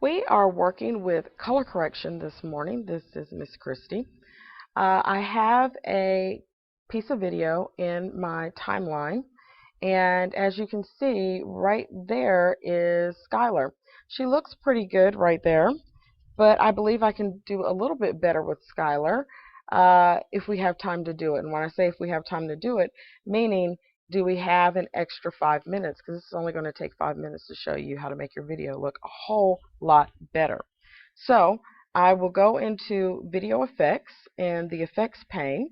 We are working with color correction this morning. This is Miss Christie. I have a piece of video in my timeline, and as you can see, right there is Skylar. She looks pretty good right there, but I believe I can do a little bit better with Skylar if we have time to do it. And when I say if we have time to do it, meaning do we have an extra 5 minutes? Because this is only going to take 5 minutes to show you how to make your video look a whole lot better. So I will go into video effects in the effects pane,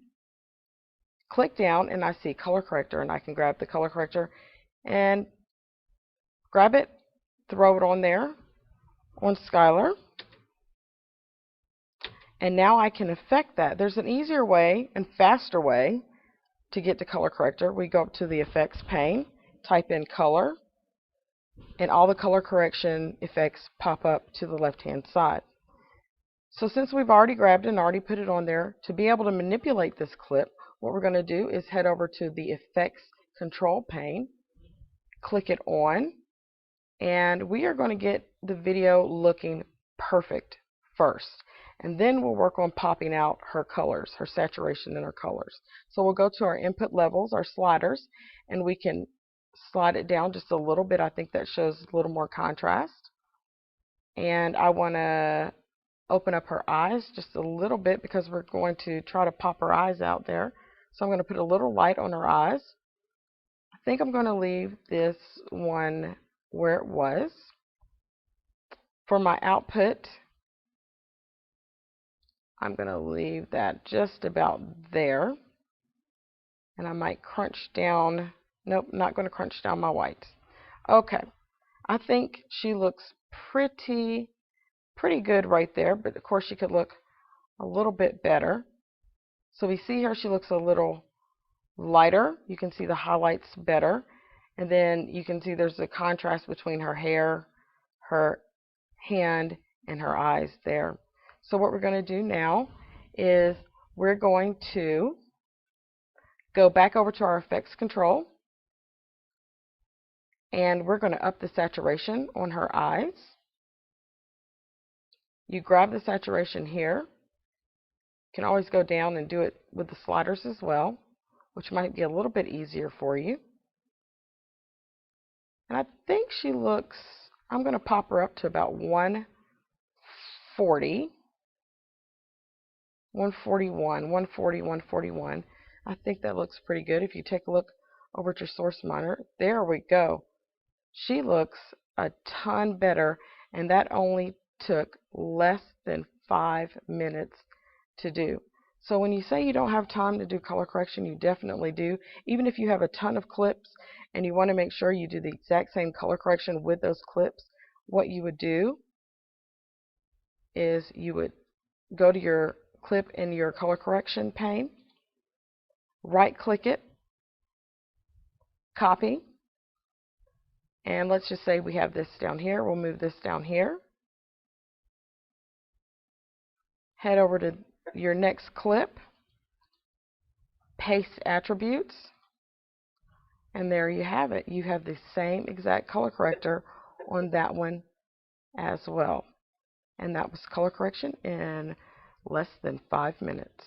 click down, and I see color corrector, and I can grab the color corrector and grab it, throw it on there on Skylar. And now I can affect that. There's an easier way and faster way to get to color corrector. We go up to the effects pane, type in color, and all the color correction effects pop up to the left hand side. So since we've already grabbed it and already put it on there, to be able to manipulate this clip, what we're going to do is head over to the effects control pane, click it on, and we are going to get the video looking perfect first. And then we'll work on popping out her colors, her saturation and her colors. So we'll go to our input levels, our sliders, and we can slide it down just a little bit. I think that shows a little more contrast. And I want to open up her eyes just a little bit because we're going to try to pop her eyes out there. So I'm going to put a little light on her eyes. I think I'm going to leave this one where it was. For my output, I'm going to leave that just about there. And I might crunch down. Nope, not going to crunch down my white. Okay, I think she looks pretty good right there, but of course she could look a little bit better. So we see here she looks a little lighter. You can see the highlights better. And then you can see there's a contrast between her hair, her hand, and her eyes there. So what we're going to do now is we're going to go back over to our effects control, and we're going to up the saturation on her eyes. You grab the saturation here. You can always go down and do it with the sliders as well, which might be a little bit easier for you. And I think she looks, I'm going to pop her up to about 140. 141, 140, 141. I think that looks pretty good. If you take a look over at your source monitor, there we go. She looks a ton better, and that only took less than 5 minutes to do. So when you say you don't have time to do color correction, you definitely do. Even if you have a ton of clips and you want to make sure you do the exact same color correction with those clips, what you would do is you would go to your clip in your color correction pane, right click it, copy, and let's just say we have this down here. We'll move this down here, head over to your next clip, paste attributes, and there you have it. You have the same exact color corrector on that one as well. And that was color correction in less than 5 minutes.